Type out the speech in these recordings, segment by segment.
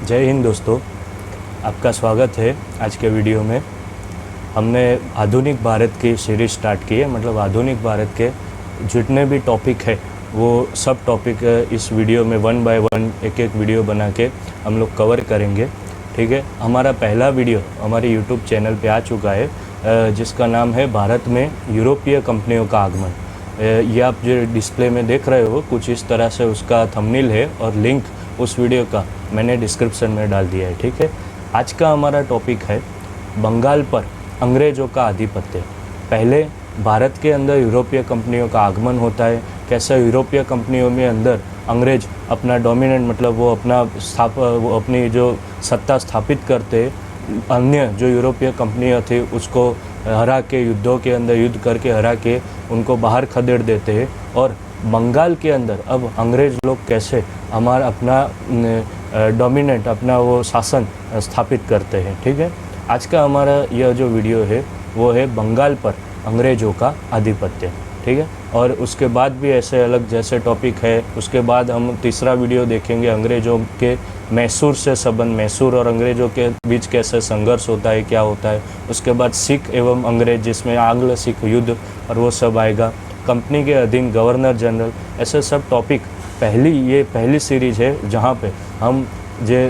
जय हिंद दोस्तों, आपका स्वागत है आज के वीडियो में। हमने आधुनिक भारत की सीरीज़ स्टार्ट की है। मतलब आधुनिक भारत के जितने भी टॉपिक है वो सब टॉपिक इस वीडियो में वन बाय वन एक एक वीडियो बना के हम लोग कवर करेंगे। ठीक है, हमारा पहला वीडियो हमारे यूट्यूब चैनल पे आ चुका है जिसका नाम है भारत में यूरोपीय कंपनियों का आगमन। ये आप जो डिस्प्ले में देख रहे हो कुछ इस तरह से उसका थंबनेल है और लिंक उस वीडियो का मैंने डिस्क्रिप्शन में डाल दिया है। ठीक है, आज का हमारा टॉपिक है बंगाल पर अंग्रेज़ों का आधिपत्य। पहले भारत के अंदर यूरोपीय कंपनियों का आगमन होता है, कैसे यूरोपीय कंपनियों में अंदर अंग्रेज अपना डोमिनेंट मतलब वो अपनी जो सत्ता स्थापित करते, अन्य जो यूरोपीय कंपनियां थी उसको हरा के युद्धों के अंदर युद्ध करके हरा के उनको बाहर खदेड़ देते हैं। और बंगाल के अंदर अब अंग्रेज़ लोग कैसे हमारा अपना डोमिनेंट अपना वो शासन स्थापित करते हैं। ठीक है, आज का हमारा यह जो वीडियो है वो है बंगाल पर अंग्रेज़ों का आधिपत्य। ठीक है, और उसके बाद भी ऐसे अलग जैसे टॉपिक है। उसके बाद हम तीसरा वीडियो देखेंगे अंग्रेज़ों के मैसूर से संबंध, मैसूर और अंग्रेज़ों के बीच कैसे संघर्ष होता है, क्या होता है। उसके बाद सिख एवं अंग्रेज जिसमें आंग्ल सिख युद्ध और वो सब आएगा। कंपनी के अधीन गवर्नर जनरल, ऐसे सब टॉपिक ये पहली सीरीज़ है जहाँ पे हम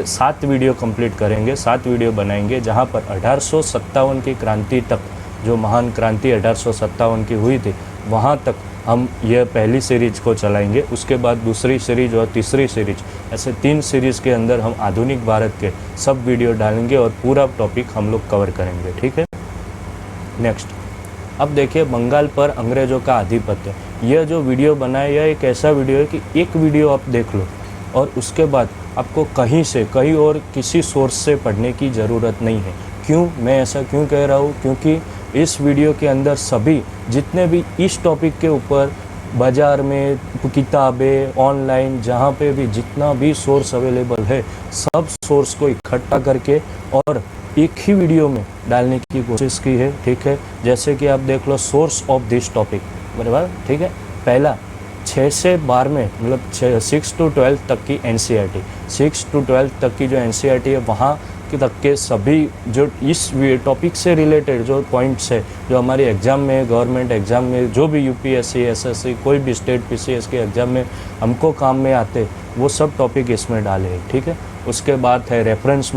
7 वीडियो कंप्लीट करेंगे, 7 वीडियो बनाएंगे जहाँ पर 1857 की क्रांति तक, जो महान क्रांति 1857 की हुई थी वहाँ तक हम यह पहली सीरीज़ को चलाएंगे। उसके बाद दूसरी सीरीज़ और तीसरी सीरीज़, ऐसे 3 सीरीज़ के अंदर हम आधुनिक भारत के सब वीडियो डालेंगे और पूरा टॉपिक हम लोग कवर करेंगे। ठीक है, नेक्स्ट अब देखिए बंगाल पर अंग्रेज़ों का आधिपत्य। यह जो वीडियो बनाया यह एक ऐसा वीडियो है कि एक वीडियो आप देख लो और उसके बाद आपको कहीं और किसी सोर्स से पढ़ने की ज़रूरत नहीं है। क्यों, मैं ऐसा क्यों कह रहा हूँ? क्योंकि इस वीडियो के अंदर सभी जितने भी इस टॉपिक के ऊपर बाज़ार में किताबें ऑनलाइन जहाँ पे भी जितना भी सोर्स अवेलेबल है सब सोर्स को इकट्ठा करके और एक ही वीडियो में डालने की कोशिश की है। ठीक है, जैसे कि आप देख लो सोर्स ऑफ दिस टॉपिक बराबर। ठीक है, पहला 6 से 12 मतलब 6 to 12 तक की NCERT, 6 to 12 तक की जो NCERT है वहाँ तक के सभी जो इस टॉपिक से रिलेटेड जो पॉइंट्स है जो हमारी एग्ज़ाम में, गवर्नमेंट एग्ज़ाम में, जो भी UPSC SSC कोई भी स्टेट PCS के एग्ज़ाम में हमको काम में आते वो सब टॉपिक इसमें डाले हैं। ठीक है, उसके बाद है रेफरेंस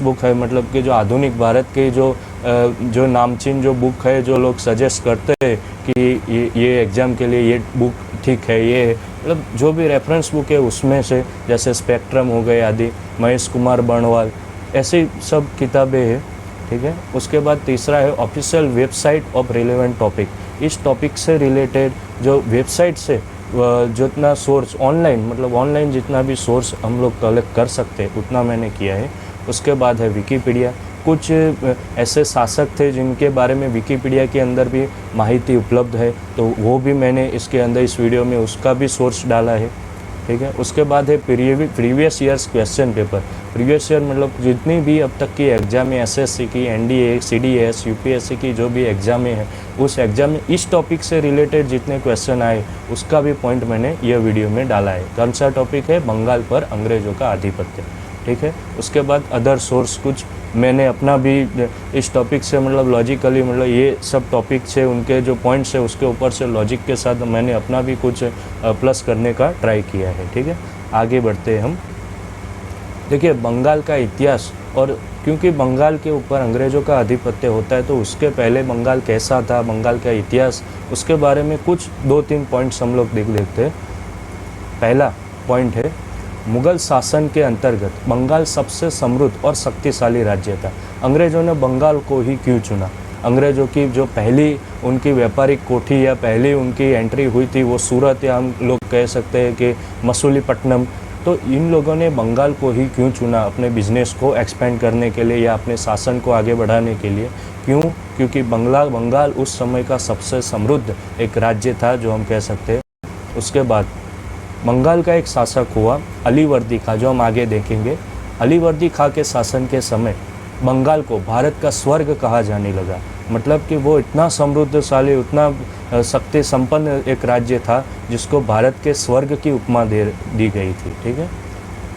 बुक है मतलब कि जो आधुनिक भारत के जो नामचीन जो बुक है जो लोग सजेस्ट करते हैं कि ये एग्ज़ाम के लिए ये बुक ठीक है, ये मतलब जो भी रेफरेंस बुक है उसमें से जैसे स्पेक्ट्रम हो गए आदि, महेश कुमार बर्णवाल, ऐसी सब किताबें हैं। ठीक है, उसके बाद तीसरा है official website of relevant topic. इस टॉपिक से रिलेटेड जो वेबसाइट से जितना सोर्स ऑनलाइन मतलब ऑनलाइन जितना भी सोर्स हम लोग कलेक्ट कर सकते हैं उतना मैंने किया है। उसके बाद है विकिपीडिया। कुछ ऐसे शासक थे जिनके बारे में विकिपीडिया के अंदर भी माहिती उपलब्ध है तो वो भी मैंने इसके अंदर इस वीडियो में उसका भी सोर्स डाला है। ठीक है, उसके बाद है previous years question paper. Previous year मतलब जितनी भी अब तक की एग्ज़ाम है SSC की, NDA, CDS, UPSC की जो भी एग्ज़ामें हैं उस एग्ज़ाम में इस टॉपिक से रिलेटेड जितने क्वेश्चन आए उसका भी पॉइंट मैंने यह वीडियो में डाला है। कौन सा टॉपिक है? बंगाल पर अंग्रेज़ों का आधिपत्य। ठीक है, उसके बाद अदर सोर्स कुछ मैंने अपना भी इस टॉपिक से मतलब लॉजिकली मतलब ये सब टॉपिक से उनके जो पॉइंट्स है उसके ऊपर से लॉजिक के साथ मैंने अपना भी कुछ प्लस करने का ट्राई किया है। ठीक है, आगे बढ़ते हैं हम। देखिए बंगाल का इतिहास, और क्योंकि बंगाल के ऊपर अंग्रेज़ों का आधिपत्य होता है तो उसके पहले बंगाल कैसा था, बंगाल का इतिहास, उसके बारे में कुछ 2-3 पॉइंट्स हम लोग देख लेते हैं। पहला पॉइंट है मुग़ल शासन के अंतर्गत बंगाल सबसे समृद्ध और शक्तिशाली राज्य था। अंग्रेज़ों ने बंगाल को ही क्यों चुना? अंग्रेज़ों की जो पहली उनकी व्यापारिक कोठी या पहली उनकी एंट्री हुई थी वो सूरत या हम लोग कह सकते हैं कि मसूलीपट्टनम। तो इन लोगों ने बंगाल को ही क्यों चुना अपने बिजनेस को एक्सपेंड करने के लिए या अपने शासन को आगे बढ़ाने के लिए? क्यों? क्योंकि बंगाल उस समय का सबसे समृद्ध एक राज्य था जो हम कह सकते हैं। उसके बाद बंगाल का एक शासक हुआ अलीवर्दी खां, जो हम आगे देखेंगे। अलीवर्दी खां के शासन के समय बंगाल को भारत का स्वर्ग कहा जाने लगा। मतलब कि वो इतना समृद्धशाली, उतना शक्ति संपन्न एक राज्य था जिसको भारत के स्वर्ग की उपमा दी गई थी। ठीक है,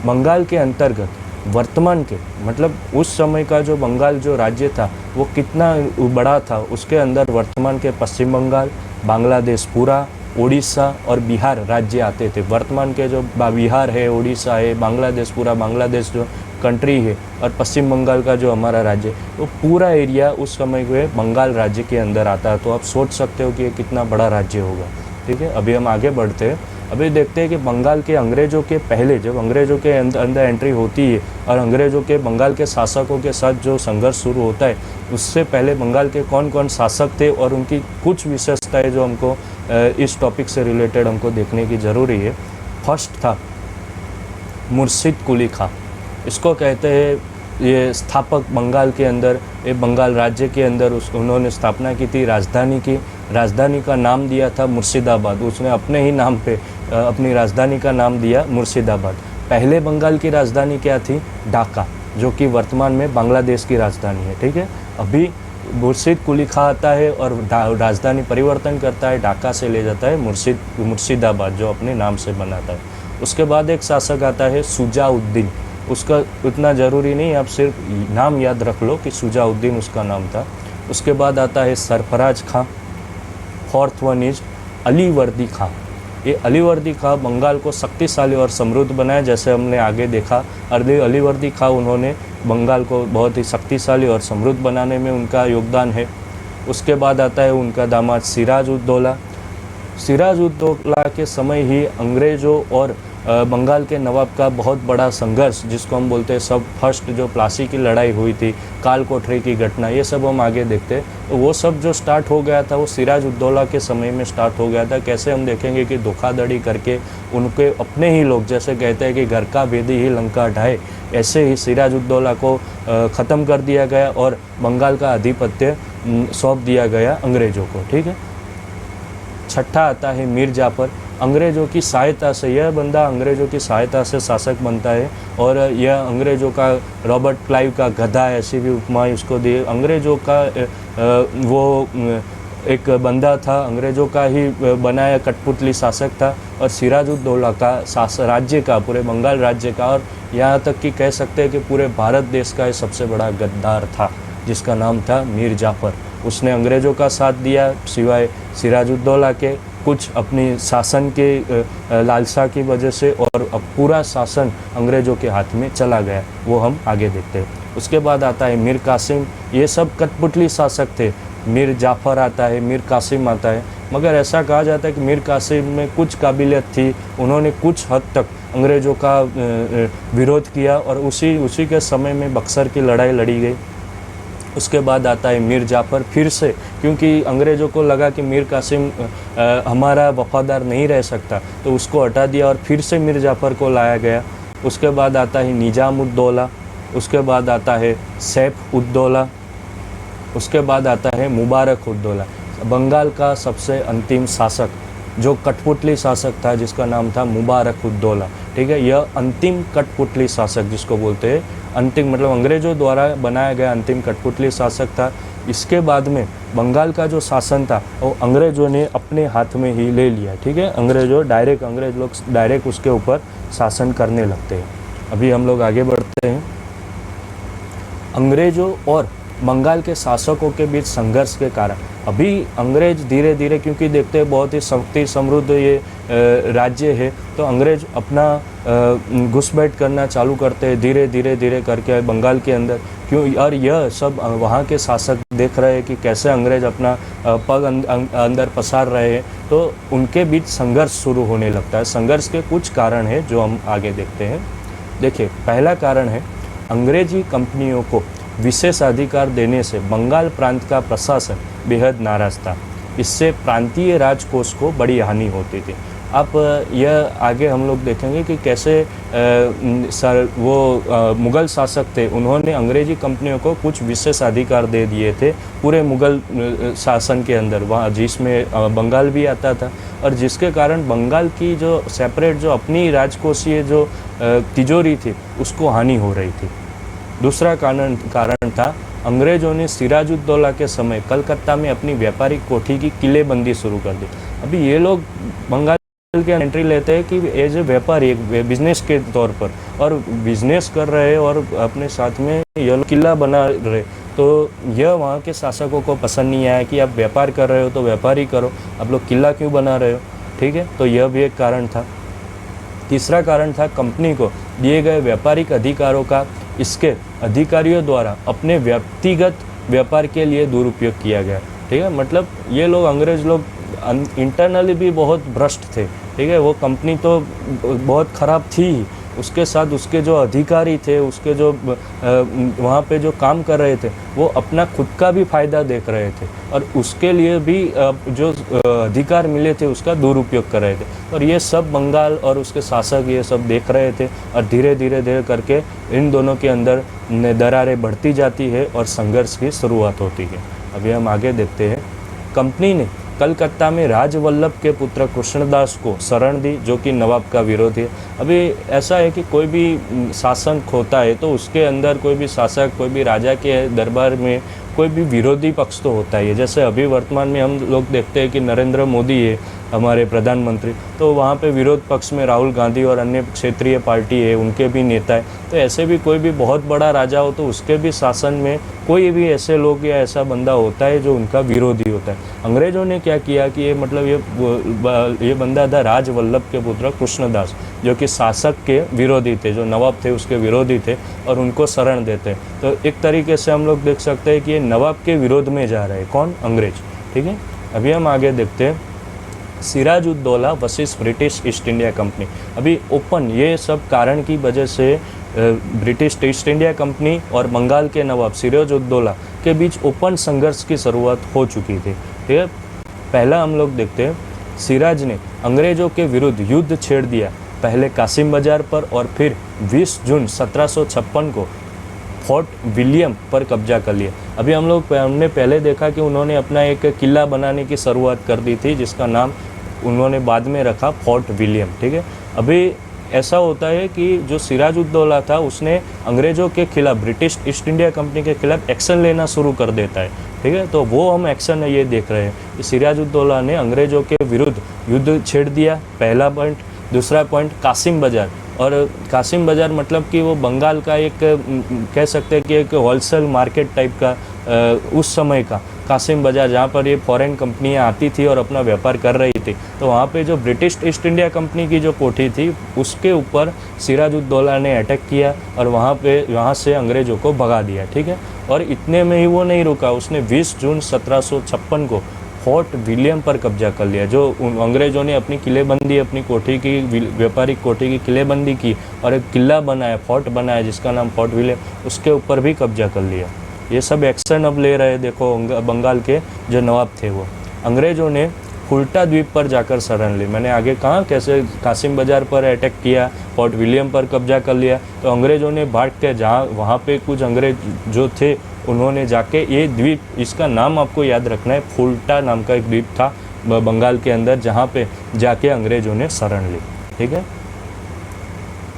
बंगाल के अंतर्गत वर्तमान के मतलब उस समय का जो बंगाल जो राज्य था वो कितना बड़ा था, उसके अंदर वर्तमान के पश्चिम बंगाल, बांग्लादेश पूरा, उड़ीसा और बिहार राज्य आते थे। वर्तमान के जो बिहार है, उड़ीसा है, बांग्लादेश पूरा, बांग्लादेश जो कंट्री है और पश्चिम बंगाल का जो हमारा राज्य है वो पूरा एरिया उस समय के बंगाल राज्य के अंदर आता है। तो आप सोच सकते हो कि ये कितना बड़ा राज्य होगा। ठीक है, अभी हम आगे बढ़ते हैं। अभी देखते हैं कि बंगाल के अंग्रेज़ों के पहले जब अंग्रेज़ों के अंदर एंट्री होती है और अंग्रेज़ों के बंगाल के शासकों के साथ जो संघर्ष शुरू होता है, उससे पहले बंगाल के कौन कौन शासक थे और उनकी कुछ विशेषताएं जो हमको इस टॉपिक से रिलेटेड हमको देखने की ज़रूरी है। फर्स्ट था मुर्शिद कुली खां। इसको कहते हैं, ये स्थापक बंगाल के अंदर, ये बंगाल राज्य के अंदर उन्होंने स्थापना की थी राजधानी की। राजधानी का नाम दिया था मुर्शिदाबाद। उसने अपने ही नाम पे अपनी राजधानी का नाम दिया मुर्शिदाबाद। पहले बंगाल की राजधानी क्या थी? ढाका, जो कि वर्तमान में बांग्लादेश की राजधानी है। ठीक है, अभी मुर्शिद कुली खां आता है और राजधानी परिवर्तन करता है, ढाका से ले जाता है मुर्शिदाबाद, जो अपने नाम से बनाता है। उसके बाद एक शासक आता है सुजाउद्दीन। उसका उतना ज़रूरी नहीं, आप सिर्फ नाम याद रख लो कि सुजाउद्दीन उसका नाम था। उसके बाद आता है सरफराज खां। फोर्थ वन इज अलीवर्दी खां। ये अलीवर्दी खां बंगाल को शक्तिशाली और समृद्ध बनाया, जैसे हमने आगे देखा। अलीवर्दी खां उन्होंने बंगाल को बहुत ही शक्तिशाली और समृद्ध बनाने में उनका योगदान है। उसके बाद आता है उनका दामाद सिराज उद दौला। सिराज उद दौला के समय ही अंग्रेज़ों और बंगाल के नवाब का बहुत बड़ा संघर्ष, जिसको हम बोलते हैं सब फर्स्ट जो प्लासी की लड़ाई हुई थी, काल कोठरी की घटना, ये सब हम आगे देखते हैं। तो वो सब जो स्टार्ट हो गया था वो सिराज उद दौला के समय में स्टार्ट हो गया था। कैसे हम देखेंगे कि धोखाधड़ी करके उनके अपने ही लोग, जैसे कहते हैं कि घर का भेदी ही लंका ढाए, ऐसे ही सिराज उद दौला को ख़त्म कर दिया गया और बंगाल का आधिपत्य सौंप दिया गया अंग्रेज़ों को। ठीक है, छठा आता है मीर जाफ़र। अंग्रेज़ों की सहायता से, यह बंदा अंग्रेज़ों की सहायता से शासक बनता है और यह अंग्रेज़ों का रॉबर्ट क्लाइव का गधा, ऐसी भी उपमा इसको दी। अंग्रेज़ों का वो एक बंदा था, अंग्रेज़ों का ही बनाया कठपुतली शासक था और सिराज उद दौला का राज्य का, पूरे बंगाल राज्य का और यहाँ तक कि कह सकते हैं कि पूरे भारत देश का सबसे बड़ा गद्दार था, जिसका नाम था मीर जाफ़र। उसने अंग्रेज़ों का साथ दिया, सिवाय सिराज उद दौला के कुछ अपनी शासन के लालसा की वजह से, और अब पूरा शासन अंग्रेज़ों के हाथ में चला गया। वो हम आगे देखते हैं। उसके बाद आता है मीर कासिम। ये सब कठपुतली शासक थे। मीर जाफ़र आता है, मीर कासिम आता है, मगर ऐसा कहा जाता है कि मीर कासिम में कुछ काबिलियत थी, उन्होंने कुछ हद तक अंग्रेज़ों का विरोध किया और उसी के समय में बक्सर की लड़ाई लड़ी गई। उसके बाद आता है मीर जाफ़र फिर से, क्योंकि अंग्रेज़ों को लगा कि मीर कासिम हमारा वफ़ादार नहीं रह सकता, तो उसको हटा दिया और फिर से मीर जाफ़र को लाया गया। उसके बाद आता है निज़ाम उद दौला। उसके बाद आता है सैफ उद दौला। उसके बाद आता है मुबारक उद दौला। बंगाल का सबसे अंतिम शासक जो कठपुतली शासक था, जिसका नाम था मुबारक उद दौला। ठीक है, यह अंतिम कठपुतली शासक जिसको बोलते हैं, अंतिम मतलब अंग्रेज़ों द्वारा बनाया गया अंतिम कठपुतली शासक था। इसके बाद में बंगाल का जो शासन था वो अंग्रेज़ों ने अपने हाथ में ही ले लिया। ठीक है, अंग्रेज़ लोग डायरेक्ट उसके ऊपर शासन करने लगते हैं। अभी हम लोग आगे बढ़ते हैं। अंग्रेज़ों और बंगाल के शासकों के बीच संघर्ष के कारण अभी अंग्रेज़ धीरे धीरे, क्योंकि देखते हैं बहुत ही शक्ति समृद्ध ये राज्य है, तो अंग्रेज़ अपना घुसपैठ करना चालू करते हैं धीरे करके बंगाल के अंदर। क्यों? और यह सब वहाँ के शासक देख रहे हैं कि कैसे अंग्रेज़ अपना पग अंदर पसार रहे हैं, तो उनके बीच संघर्ष शुरू होने लगता है। संघर्ष के कुछ कारण हैं जो हम आगे देखते हैं। देखिए, पहला कारण है अंग्रेजी कंपनियों को विशेषाधिकार देने से बंगाल प्रांत का प्रशासन बेहद नाराज़ था। इससे प्रांतीय राजकोष को बड़ी हानि होती थी। आप यह आगे हम लोग देखेंगे कि कैसे मुग़ल शासक थे, उन्होंने अंग्रेजी कंपनियों को कुछ विशेषाधिकार दे दिए थे पूरे मुग़ल शासन के अंदर, वहाँ जिसमें बंगाल भी आता था, और जिसके कारण बंगाल की जो सेपरेट जो अपनी राजकोषीय जो तिजोरी थी उसको हानि हो रही थी। दूसरा कारण था अंग्रेज़ों ने सिराज उद दौला के समय कलकत्ता में अपनी व्यापारिक कोठी की किलेबंदी शुरू कर दी। अभी ये लोग बंगाल के एंट्री लेते हैं कि एज ए व्यापारी, एक बिजनेस के तौर पर, और बिजनेस कर रहे हैं और अपने साथ में ये किला बना रहे। तो यह वहाँ के शासकों को पसंद नहीं आया कि आप व्यापार कर रहे हो तो व्यापार ही करो, आप लोग किला क्यों बना रहे हो, ठीक है। तो यह भी एक कारण था। तीसरा कारण था कंपनी को दिए गए व्यापारिक अधिकारों का इसके अधिकारियों द्वारा अपने व्यक्तिगत व्यापार के लिए दुरुपयोग किया गया, ठीक है। मतलब ये लोग, अंग्रेज लोग इंटरनली भी बहुत भ्रष्ट थे, ठीक है। वो कंपनी तो बहुत ख़राब थी ही, उसके साथ उसके जो अधिकारी थे, उसके जो वहाँ पे जो काम कर रहे थे, वो अपना खुद का भी फ़ायदा देख रहे थे और उसके लिए भी जो अधिकार मिले थे उसका दुरुपयोग कर रहे थे। और ये सब बंगाल और उसके शासक ये सब देख रहे थे और धीरे धीरे करके इन दोनों के अंदर दरारें बढ़ती जाती है और संघर्ष की शुरुआत होती है। अभी हम आगे देखते हैं। कंपनी ने कलकत्ता में राजवल्लभ के पुत्र कृष्णदास को शरण दी, जो कि नवाब का विरोधी है। अभी ऐसा है कि कोई भी शासन होता है तो उसके अंदर कोई भी शासक, कोई भी राजा के दरबार में कोई भी विरोधी पक्ष तो होता ही है। जैसे अभी वर्तमान में हम लोग देखते हैं कि नरेंद्र मोदी है हमारे प्रधानमंत्री, तो वहाँ पे विरोध पक्ष में राहुल गांधी और अन्य क्षेत्रीय पार्टी है, उनके भी नेता है। तो ऐसे भी कोई भी बहुत बड़ा राजा हो तो उसके भी शासन में कोई भी ऐसे लोग या ऐसा बंदा होता है जो उनका विरोधी होता है। अंग्रेज़ों ने क्या किया कि ये मतलब ये बंदा था राजवल्लभ के पुत्र कृष्णदास, जो कि शासक के विरोधी थे, जो नवाब थे उसके विरोधी थे, और उनको शरण देते। तो एक तरीके से हम लोग देख सकते हैं कि ये नवाब के विरोध में जा रहे हैं, कौन? अंग्रेज, ठीक है। अभी हम आगे देखते हैं। Sirajuddaula versus British East India company. अभी ओपन ये सब कारण की वजह से ब्रिटिश ईस्ट इंडिया कंपनी और बंगाल के नवाब सिराजुद्दौला के बीच ओपन संघर्ष की शुरुआत हो चुकी थी, ठीक है। पहला हम लोग देखते हैं, सिराज ने अंग्रेज़ों के विरुद्ध युद्ध छेड़ दिया, पहले कासिम बाजार पर और फिर 20 जून 1756 को फोर्ट विलियम पर कब्जा कर लिया। अभी हमने पहले देखा कि उन्होंने अपना एक किला बनाने की शुरुआत कर दी थी, जिसका नाम उन्होंने बाद में रखा फोर्ट विलियम, ठीक है। अभी ऐसा होता है कि जो सिराजुद्दौला था उसने अंग्रेज़ों के खिलाफ, ब्रिटिश ईस्ट इंडिया कंपनी के खिलाफ एक्शन लेना शुरू कर देता है, ठीक है। तो वो हम एक्शन ये देख रहे हैं कि सिराजुद्दौला ने अंग्रेज़ों के विरुद्ध युद्ध छेड़ दिया, पहला पॉइंट। दूसरा पॉइंट, कासिम बाजार। और कासिम बाजार मतलब कि वो बंगाल का एक कह सकते हैं कि एक होलसेल मार्केट टाइप का उस समय का कासिम बाजार, जहाँ पर ये फॉरेन कंपनियाँ आती थी और अपना व्यापार कर रही थी। तो वहाँ पे जो ब्रिटिश ईस्ट इंडिया कंपनी की जो कोठी थी उसके ऊपर सिराजुद्दौला ने अटैक किया और वहाँ से अंग्रेज़ों को भगा दिया, ठीक है। और इतने में ही वो नहीं रुका, उसने 20 जून 1756 को फोर्ट विलियम पर कब्जा कर लिया। जो अंग्रेज़ों ने अपनी किलेबंदी, अपनी कोठी की, व्यापारिक कोठी की किलेबंदी की और एक किला बनाया, फोर्ट बनाया जिसका नाम फोर्ट विलियम, उसके ऊपर भी कब्जा कर लिया। ये सब एक्शन अब ले रहे, देखो बंगाल के जो नवाब थे वो। अंग्रेज़ों ने फुल्टा द्वीप पर जाकर शरण ली। मैंने आगे कहा कैसे कासिम बाजार पर अटैक किया, फोर्ट विलियम पर कब्जा कर लिया। तो अंग्रेज़ों ने भाग के जहाँ वहाँ पे कुछ अंग्रेज जो थे उन्होंने जाके ये द्वीप, इसका नाम आपको याद रखना है, फुल्टा नाम का एक द्वीप था बंगाल के अंदर, जहाँ पे जाके अंग्रेज़ों ने शरण ली, ठीक है।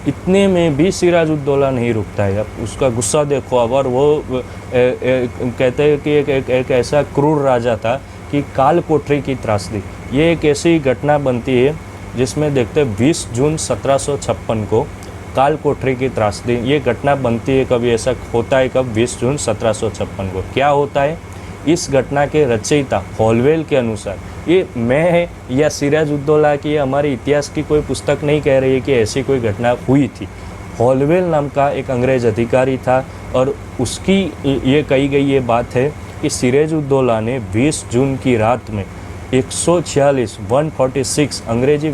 इतने में भी सिराजुद्दौला नहीं रुकता है। अब उसका गुस्सा देखो अब, और वो कहते हैं कि एक ऐसा क्रूर राजा था कि काल कोठरी की त्रासदी। ये एक ऐसी घटना बनती है जिसमें देखते हैं 20 जून 1756 को काल कोठरी की त्रासदी, ये घटना बनती है। कभी ऐसा होता है कब? 20 जून 1756 को। क्या होता है? इस घटना के रचयिता हॉलवेल के अनुसार, ये मैं या सिराजुद्दौला की या हमारे इतिहास की कोई पुस्तक नहीं कह रही है कि ऐसी कोई घटना हुई थी। हॉलवेल नाम का एक अंग्रेज़ अधिकारी था और उसकी ये कही गई ये बात है कि सिराजुद्दौला ने 20 जून की रात में 146 अंग्रेजी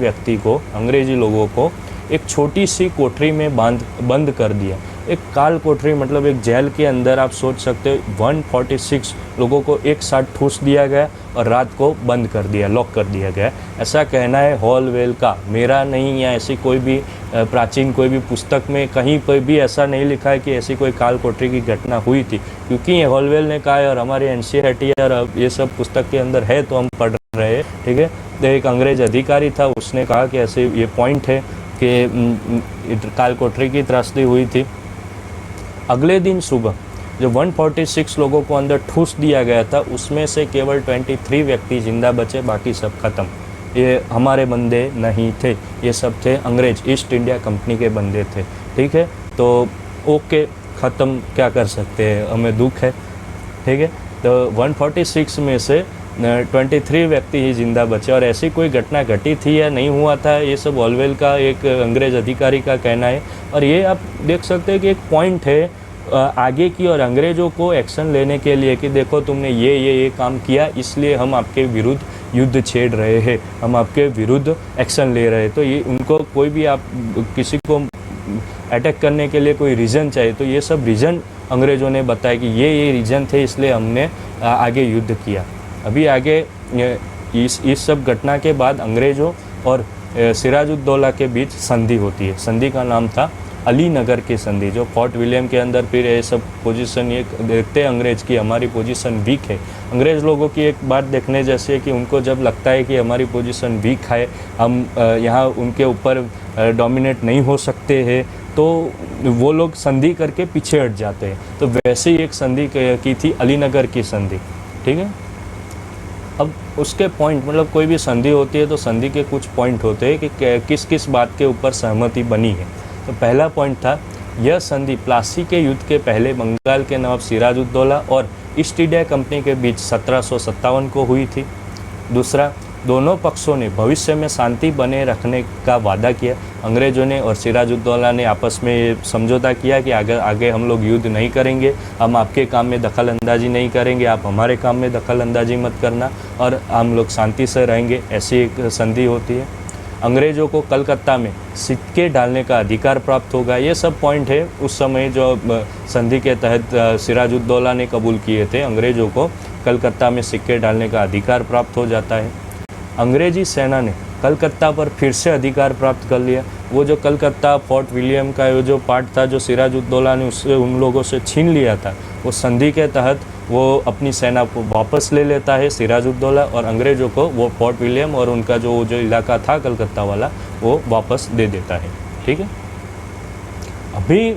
लोगों को एक छोटी सी कोठरी में बंद कर दिया। एक काल कोठरी मतलब एक जेल के अंदर आप सोच सकते हो 146 लोगों को एक साथ ठूस दिया गया और रात को बंद कर दिया, लॉक कर दिया गया। ऐसा कहना है हॉलवेल का, मेरा नहीं, या ऐसी कोई भी प्राचीन कोई भी पुस्तक में कहीं पर भी ऐसा नहीं लिखा है कि ऐसी कोई काल कोठरी की घटना हुई थी। क्योंकि ये हॉलवेल ने कहा है और हमारे एनसीईआरटी और ये सब पुस्तक के अंदर है तो हम पढ़ रहे हैं, ठीक है। तो एक अंग्रेज़ अधिकारी था, उसने कहा कि ऐसे ये पॉइंट है कि काल कोठरी की त्रासदी हुई थी। अगले दिन सुबह जो 146 लोगों को अंदर ठूस दिया गया था उसमें से केवल 23 व्यक्ति जिंदा बचे, बाकी सब खत्म। ये हमारे बंदे नहीं थे, ये सब थे अंग्रेज, ईस्ट इंडिया कंपनी के बंदे थे। ठीक है, तो ओके, ख़त्म, क्या कर सकते हैं, हमें दुख है। ठीक है, तो 146 में से 23 व्यक्ति ही जिंदा बचे, और ऐसी कोई घटना घटी थी या नहीं हुआ था, ये सब ऑलवेल का एक अंग्रेज़ अधिकारी का कहना है। और ये आप देख सकते हैं कि एक पॉइंट है आगे की, और अंग्रेज़ों को एक्शन लेने के लिए कि देखो तुमने ये काम किया, इसलिए हम आपके विरुद्ध युद्ध छेड़ रहे हैं, हम आपके विरुद्ध एक्शन ले रहे हैं। तो ये उनको कोई भी आप किसी को अटैक करने के लिए कोई रीज़न चाहिए, तो ये सब रीज़न अंग्रेज़ों ने बताया कि ये रीज़न थे, इसलिए हमने आगे युद्ध किया। अभी आगे इस सब घटना के बाद अंग्रेज़ों और सिराजुद्दौला के बीच संधि होती है। संधि का नाम था अलीनगर की संधि, जो फोर्ट विलियम के अंदर फिर ये सब पोजीशन ये देखते हैं अंग्रेज़ की हमारी पोजीशन वीक है। अंग्रेज़ लोगों की एक बात देखने जैसे है कि उनको जब लगता है कि हमारी पोजीशन वीक है, हम यहाँ उनके ऊपर डोमिनेट नहीं हो सकते हैं, तो वो लोग संधि करके पीछे हट जाते हैं। तो वैसे ही एक संधि की थी अलीनगर की संधि। ठीक है, अब उसके पॉइंट, मतलब कोई भी संधि होती है तो संधि के कुछ पॉइंट होते हैं कि किस किस बात के ऊपर सहमति बनी है। तो पहला पॉइंट था, यह संधि प्लासी के युद्ध के पहले बंगाल के नवाब सिराजुद्दौला और ईस्ट इंडिया कंपनी के बीच 1757 को हुई थी। दूसरा, दोनों पक्षों ने भविष्य में शांति बने रखने का वादा किया। अंग्रेज़ों ने और सिराजुद्दौला ने आपस में ये समझौता किया कि आगे हम लोग युद्ध नहीं करेंगे, हम आपके काम में दखल अंदाजी नहीं करेंगे, आप हमारे काम में दखल अंदाजी मत करना, और हम लोग शांति से रहेंगे, ऐसी एक संधि होती है। अंग्रेज़ों को कलकत्ता में सिक्के डालने का अधिकार प्राप्त होगा। ये सब पॉइंट है उस समय जो संधि के तहत सिराजुद्दौला ने कबूल किए थे। अंग्रेज़ों को कलकत्ता में सिक्के डालने का अधिकार प्राप्त हो जाता है। अंग्रेजी सेना ने कलकत्ता पर फिर से अधिकार प्राप्त कर लिया। वो जो कलकत्ता फोर्ट विलियम का जो पार्ट था जो सिराजुद्दौला ने उससे उन लोगों से छीन लिया था, वो संधि के तहत वो अपनी सेना को वापस ले लेता है सिराजुद्दौला, और अंग्रेज़ों को वो फोर्ट विलियम और उनका जो इलाका था कलकत्ता वाला वो वापस दे देता है। ठीक है, अभी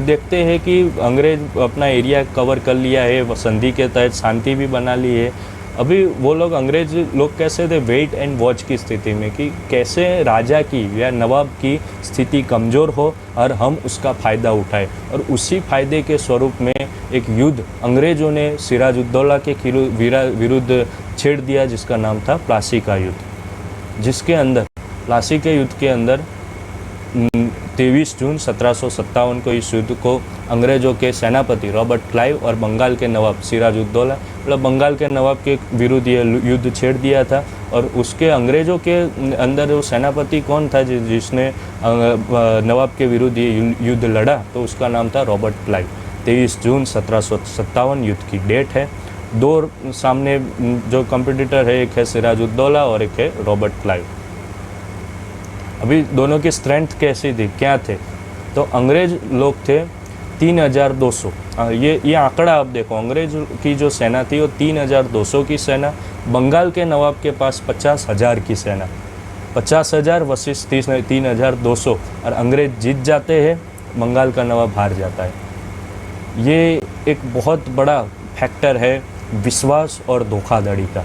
देखते हैं कि अंग्रेज़ अपना एरिया कवर कर लिया है, वो संधि के तहत शांति भी बना ली है। अभी वो लोग अंग्रेज लोग कैसे थे, वेट एंड वॉच की स्थिति में, कि कैसे राजा की या नवाब की स्थिति कमज़ोर हो और हम उसका फ़ायदा उठाएं। और उसी फ़ायदे के स्वरूप में एक युद्ध अंग्रेज़ों ने सिराजुद्दौला के विरुद्ध छेड़ दिया, जिसका नाम था प्लासी का युद्ध। जिसके अंदर प्लासी के युद्ध के अंदर 23 जून 1757 को इस युद्ध को अंग्रेज़ों के सेनापति रॉबर्ट क्लाइव और बंगाल के नवाब सिराजुद्दौला, मतलब बंगाल के नवाब के विरुद्ध ये युद्ध छेड़ दिया था। और उसके अंग्रेज़ों के अंदर वो सेनापति कौन था जिसने नवाब के विरुद्ध ये युद्ध लड़ा, तो उसका नाम था रॉबर्ट क्लाइव। 23 जून 1757 युद्ध की डेट है। दो सामने जो कॉम्पिटिटर है, एक है सिराजुद्दौला और एक है रॉबर्ट क्लाइव। अभी दोनों की स्ट्रेंथ कैसी थी, क्या थे, तो अंग्रेज़ लोग थे 3200। ये आंकड़ा आप देखो, अंग्रेज की जो सेना थी वो 3200 की सेना, बंगाल के नवाब के पास 50,000 की सेना, 50,000 वर्सेस 3200, और अंग्रेज जीत जाते हैं, बंगाल का नवाब हार जाता है। ये एक बहुत बड़ा फैक्टर है विश्वास और धोखाधड़ी का।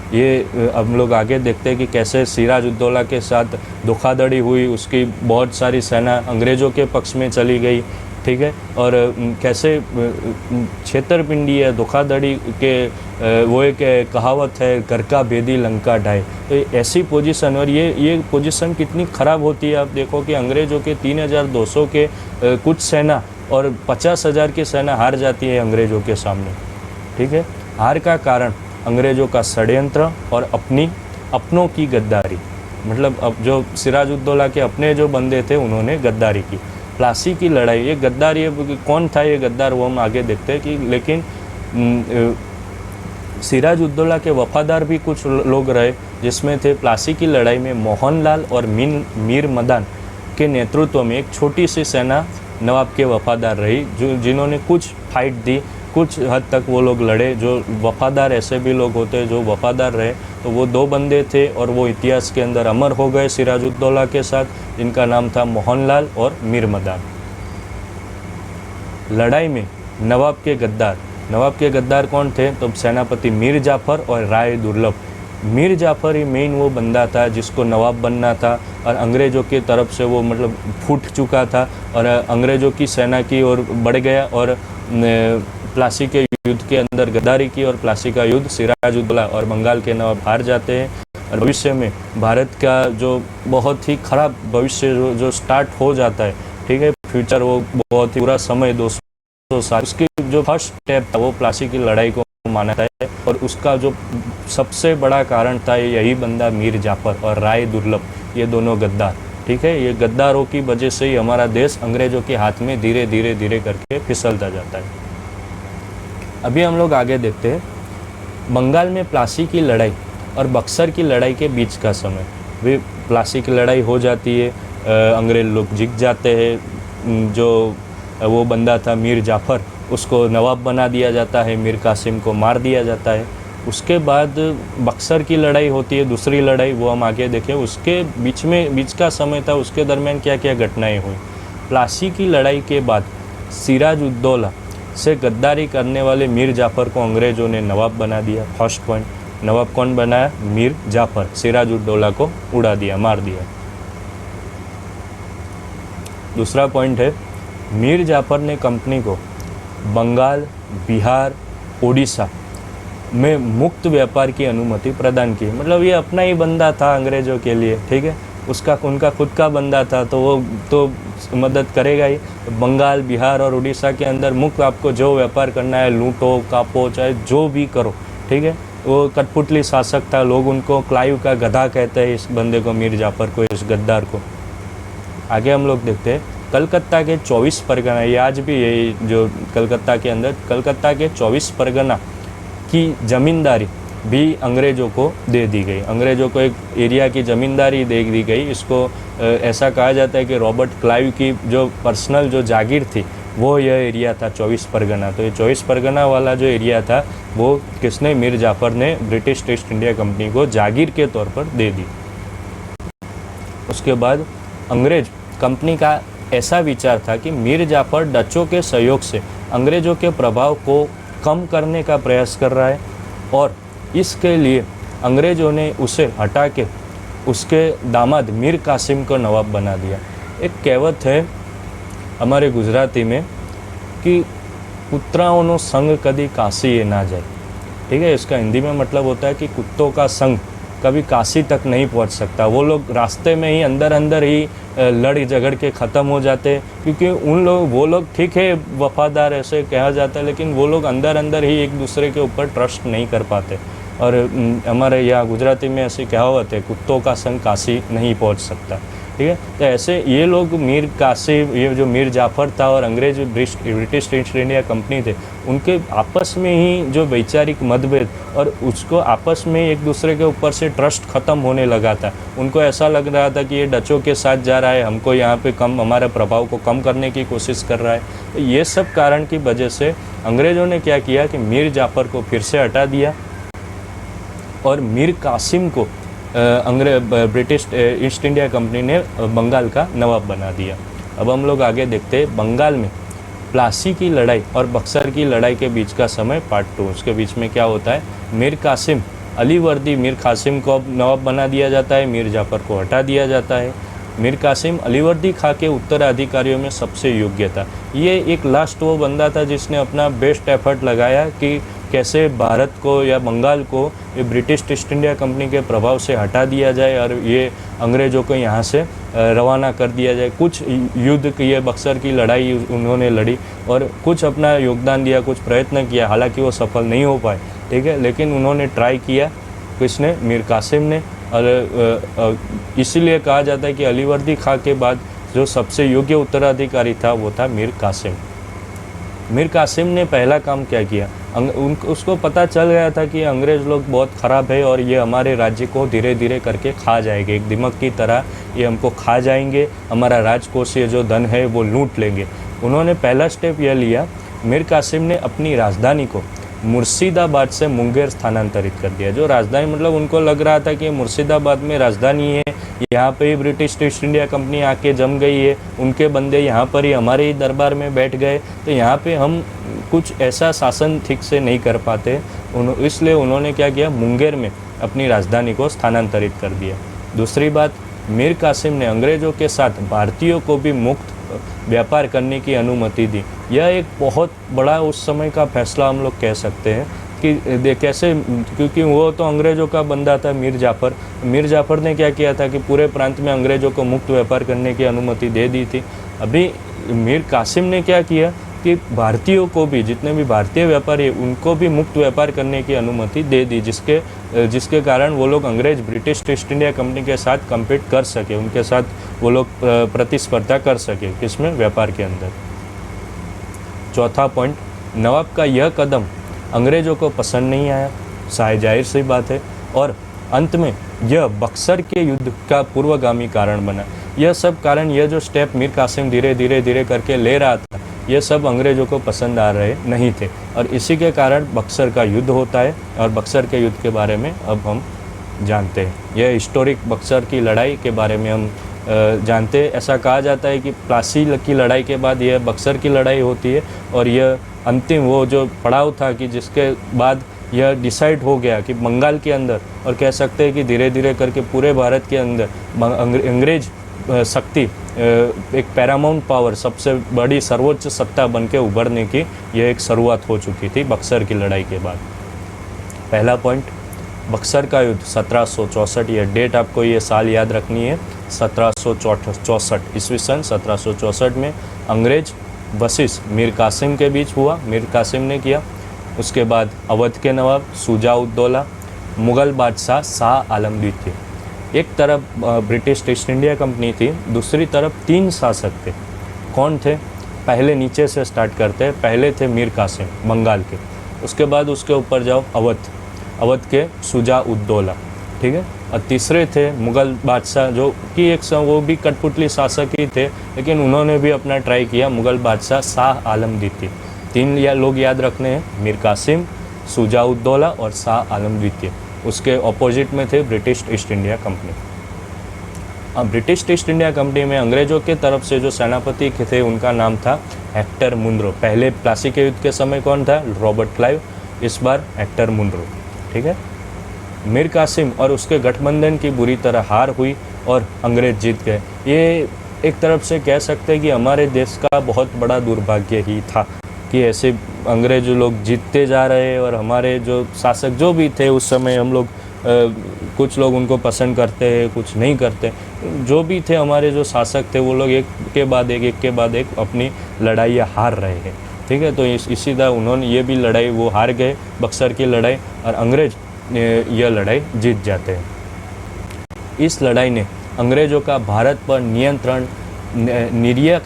ये हम लोग आगे देखते हैं कि कैसे सिराजुद्दौला के साथ धोखाधड़ी हुई, उसकी बहुत सारी सेना अंग्रेज़ों के पक्ष में चली गई। ठीक है, और कैसे छेतरपिंडी या धोखाधड़ी के वो एक कहावत है, घर का भेदी लंका ढाए। तो ऐसी पोजीशन, और ये पोजीशन कितनी ख़राब होती है। आप देखो कि अंग्रेज़ों के 3200 के कुछ सेना और 50,000 की सेना हार जाती है अंग्रेज़ों के सामने। ठीक है, हार का कारण अंग्रेज़ों का षड्यंत्र और अपनों की गद्दारी। मतलब अब जो सिराजुद्दौला के अपने जो बंदे थे उन्होंने गद्दारी की। प्लासी की लड़ाई, ये गद्दार, ये कौन था ये गद्दार, वो हम आगे देखते हैं कि लेकिन सिराजुद्दौला के वफादार भी कुछ लोग रहे, जिसमें थे प्लासी की लड़ाई में मोहनलाल और मीर मदान के नेतृत्व में एक छोटी सी सेना नवाब के वफादार रही, जिन्होंने कुछ फाइट दी, कुछ हद तक वो लोग लड़े। जो वफादार ऐसे भी लोग होते हैं जो वफादार रहे, तो वो दो बंदे थे और वो इतिहास के अंदर अमर हो गए सिराजुद्दौला के साथ, जिनका नाम था मोहनलाल और मीर मदान। लड़ाई में नवाब के गद्दार कौन थे, तो सेनापति मीर जाफर और राय दुर्लभ, मीर जाफ़र ही मेन वो बंदा था जिसको नवाब बनना था, और अंग्रेज़ों की तरफ से वो मतलब फूट चुका था और अंग्रेज़ों की सेना की ओर बढ़ गया और प्लासी के युद्ध के अंदर गद्दारी की और प्लासी का युद्ध सिराजुद्दौला और बंगाल के नवाब हार जाते हैं। और भविष्य में भारत का जो बहुत ही ख़राब भविष्य जो स्टार्ट हो जाता है, ठीक है, फ्यूचर वो बहुत ही बुरा समय 200 साल, उसकी जो फर्स्ट स्टेप था वो प्लासी की लड़ाई को माना है और उसका जो सबसे बड़ा कारण था यही बंदा मीर जाफ़र और राय दुर्लभ, ये दोनों गद्दार, ठीक है। ये गद्दारों की वजह से ही हमारा देश अंग्रेज़ों के हाथ में धीरे धीरे धीरे करके फिसलता जाता है। अभी हम लोग आगे देखते हैं बंगाल में प्लासी की लड़ाई और बक्सर की लड़ाई के बीच का समय। वे प्लासी की लड़ाई हो जाती है, अंग्रेज़ लोग जीत जाते हैं, जो वो बंदा था मीर जाफ़र उसको नवाब बना दिया जाता है, मीर कासिम को मार दिया जाता है। उसके बाद बक्सर की लड़ाई होती है, दूसरी लड़ाई, वो हम आगे देखें। उसके बीच का समय था, उसके दरमियान क्या क्या घटनाएं हुई। प्लासी की लड़ाई के बाद सिराजुद्दौला से गद्दारी करने वाले मीर जाफ़र को अंग्रेज़ों ने नवाब बना दिया। फर्स्ट पॉइंट, नवाब कौन बनाया? मीर जाफ़र। सिराजुद्दौला को उड़ा दिया, मार दिया। दूसरा पॉइंट है, मीर जाफ़र ने कंपनी को बंगाल, बिहार, उड़ीसा में मुक्त व्यापार की अनुमति प्रदान की। मतलब ये अपना ही बंदा था अंग्रेज़ों के लिए, ठीक है, उनका खुद का बंदा था, तो वो तो मदद करेगा ही। बंगाल, बिहार और उड़ीसा के अंदर मुक्त आपको जो व्यापार करना है, लूटो कापो चाहे जो भी करो, ठीक है। वो कठपुतली शासक था, लोग उनको क्लाइव का गधा कहते हैं, इस बंदे को, मीर जाफ़र को, इस गद्दार को। आगे हम लोग देखते हैं कलकत्ता के 24 परगना, ये आज भी यही जो कलकत्ता के अंदर, कलकत्ता के 24 परगना की ज़मींदारी भी अंग्रेज़ों को दे दी गई। अंग्रेज़ों को एक एरिया की ज़मींदारी दे दी गई। इसको ऐसा कहा जाता है कि रॉबर्ट क्लाइव की जो पर्सनल जो जागीर थी वो यह एरिया था 24 परगना। तो ये 24 परगना वाला जो एरिया था वो किसने? मीर जाफ़र ने ब्रिटिश ईस्ट इंडिया कंपनी को जागीर के तौर पर दे दी। उसके बाद अंग्रेज कंपनी का ऐसा विचार था कि मीर जाफ़र डचों के सहयोग से अंग्रेज़ों के प्रभाव को कम करने का प्रयास कर रहा है और इसके लिए अंग्रेज़ों ने उसे हटा के उसके दामाद मीर कासिम को नवाब बना दिया। एक कहावत है हमारे गुजराती में कि कुतराओनो संग कभी काशी ना जाए, ठीक है। इसका हिंदी में मतलब होता है कि कुत्तों का संग कभी काशी तक नहीं पहुंच सकता। वो लोग रास्ते में ही अंदर ही लड़ झगड़ के ख़त्म हो जाते हैं, क्योंकि वो लोग ठीक है वफ़ादार ऐसे कहा जाता है, लेकिन वो लोग अंदर ही एक दूसरे के ऊपर ट्रस्ट नहीं कर पाते। और हमारे यहाँ गुजराती में ऐसी कहावत है, कुत्तों का संग काशी नहीं पहुँच सकता, ठीक है। तो ऐसे ये लोग मीर कासिम, ये जो मीर जाफ़र था और अंग्रेज ब्रिटिश ईस्ट इंडिया कंपनी थे, उनके आपस में ही जो वैचारिक मतभेद और उसको आपस में एक दूसरे के ऊपर से ट्रस्ट ख़त्म होने लगा था। उनको ऐसा लग रहा था कि ये डचों के साथ जा रहा है, हमको यहाँ पे हमारे प्रभाव को कम करने की कोशिश कर रहा है। तो ये सब कारण की वजह से अंग्रेज़ों ने क्या किया कि मीर जाफ़र को फिर से हटा दिया और मीर कासिम को ब्रिटिश ईस्ट इंडिया कंपनी ने बंगाल का नवाब बना दिया। अब हम लोग आगे देखते हैं बंगाल में प्लासी की लड़ाई और बक्सर की लड़ाई के बीच का समय पार्ट 2। उसके बीच में क्या होता है? मीर कासिम अलीवर्दी, मीर कासिम को अब नवाब बना दिया जाता है, मीर जाफ़र को हटा दिया जाता है। मीर कासिम अलीवर्दी खां के उत्तराधिकारियों में सबसे योग्य था। ये एक लास्ट वो बंदा था जिसने अपना बेस्ट एफर्ट लगाया कि कैसे भारत को या बंगाल को ये ब्रिटिश ईस्ट इंडिया कंपनी के प्रभाव से हटा दिया जाए और ये अंग्रेज़ों को यहाँ से रवाना कर दिया जाए। कुछ युद्ध किए, बक्सर की लड़ाई उन्होंने लड़ी और कुछ अपना योगदान दिया, कुछ प्रयत्न किया, हालांकि वो सफल नहीं हो पाए, ठीक है, लेकिन उन्होंने ट्राई किया। किसने? मीर कासिम ने। और इसीलिए कहा जाता है कि अलीवर्दी खां के बाद जो सबसे योग्य उत्तराधिकारी था वो था मीर कासिम। मीर कासिम ने पहला काम क्या किया? उसको पता चल गया था कि अंग्रेज़ लोग बहुत ख़राब है और ये हमारे राज्य को धीरे धीरे करके खा जाएंगे, एक दिमाग की तरह ये हमको खा जाएंगे, हमारा राजकोषीय जो धन है वो लूट लेंगे। उन्होंने पहला स्टेप यह लिया, मीर कासिम ने अपनी राजधानी को मुर्शिदाबाद से मुंगेर स्थानांतरित कर दिया। जो राजधानी, मतलब उनको लग रहा था कि मुर्शिदाबाद में राजधानी है, यहाँ पे ही ब्रिटिश ईस्ट इंडिया कंपनी आके जम गई है, उनके बंदे यहाँ पर ही हमारे ही दरबार में बैठ गए, तो यहाँ पे हम कुछ ऐसा शासन ठीक से नहीं कर पाते। इसलिए उन्होंने क्या किया, मुंगेर में अपनी राजधानी को स्थानांतरित कर दिया। दूसरी बात, मीर कासिम ने अंग्रेज़ों के साथ भारतीयों को भी मुक्त व्यापार करने की अनुमति दी। यह एक बहुत बड़ा उस समय का फैसला हम लोग कह सकते हैं कि कैसे, क्योंकि वो तो अंग्रेज़ों का बंदा था मीर जाफ़र। मीर जाफ़र ने क्या किया था कि पूरे प्रांत में अंग्रेज़ों को मुक्त व्यापार करने की अनुमति दे दी थी। अभी मीर कासिम ने क्या किया कि भारतीयों को भी, जितने भी भारतीय व्यापारी उनको भी मुक्त व्यापार करने की अनुमति दे दी, जिसके कारण वो लोग अंग्रेज ब्रिटिश ईस्ट इंडिया कंपनी के साथ कम्पीट कर सके, उनके साथ वो लोग प्रतिस्पर्धा कर सके, किसमें, व्यापार के अंदर। चौथा पॉइंट, नवाब का यह कदम अंग्रेज़ों को पसंद नहीं आया, जाहिर सी बात है, और अंत में यह बक्सर के युद्ध का पूर्वगामी कारण बना। यह सब कारण, यह जो स्टेप मीर कासिम धीरे धीरे करके ले रहा था, ये सब अंग्रेज़ों को पसंद आ रहे नहीं थे, और इसी के कारण बक्सर का युद्ध होता है। और बक्सर के युद्ध के बारे में अब हम जानते हैं। यह हिस्टोरिक बक्सर की लड़ाई के बारे में हम जानते हैं। ऐसा कहा जाता है कि प्लासी की लड़ाई के बाद यह बक्सर की लड़ाई होती है, और यह अंतिम वो जो पड़ाव था कि जिसके बाद यह डिसाइड हो गया कि बंगाल के अंदर, और कह सकते हैं कि धीरे धीरे करके पूरे भारत के अंदर अंग्रेज शक्ति एक पैरामाउंट पावर, सबसे बड़ी सर्वोच्च सत्ता बन के उभरने की यह एक शुरुआत हो चुकी थी बक्सर की लड़ाई के बाद। पहला पॉइंट, बक्सर का युद्ध 1764, यह डेट आपको ये साल याद रखनी है, 1764 ईस्वी सन 1764 में अंग्रेज वशिष्ठ मीर कासिम के बीच हुआ, मीर कासिम ने किया। उसके बाद अवध के नवाब शुजा-उद-दौला, मुग़ल बादशाह शाह आलम द्वितीय। एक तरफ ब्रिटिश ईस्ट इंडिया कंपनी थी, दूसरी तरफ 3 शासक थे। कौन थे? पहले नीचे से स्टार्ट करते हैं। पहले थे मीर कासिम बंगाल के, उसके बाद उसके ऊपर जाओ अवध के शुजा-उद-दौला, ठीक है। और तीसरे थे मुग़ल बादशाह, जो कि वो भी कठपुतली शासक ही थे, लेकिन उन्होंने भी अपना ट्राई किया, मुग़ल बादशाह शाह आलम द्वितीय। 3 लोग याद रखने हैं, मीर कासिम, शुजा-उद-दौला और शाह आलम द्वितीय। उसके ऑपोजिट में थे ब्रिटिश ईस्ट इंडिया कंपनी। अब ब्रिटिश ईस्ट इंडिया कंपनी में अंग्रेज़ों के तरफ से जो सेनापति थे उनका नाम था हेक्टर मुनरो। पहले प्लासी के युद्ध के समय कौन था? Robert Clive. इस बार हेक्टर मुनरो, ठीक है। मीर कासिम और उसके गठबंधन की बुरी तरह हार हुई और अंग्रेज जीत गए। ये एक तरफ से कह सकते हैं कि हमारे देश का बहुत बड़ा दुर्भाग्य ही था कि ऐसे अंग्रेज लोग जीतते जा रहे, और हमारे जो शासक जो भी थे उस समय, हम लोग कुछ लोग उनको पसंद करते हैं, कुछ नहीं करते, जो भी थे हमारे जो शासक थे वो लोग एक के बाद एक अपनी लड़ाइयाँ हार रहे हैं, ठीक है। तो इसी तरह उन्होंने ये भी लड़ाई वो हार गए, बक्सर की लड़ाई, और अंग्रेज यह लड़ाई जीत जाते हैं। इस लड़ाई ने अंग्रेज़ों का भारत पर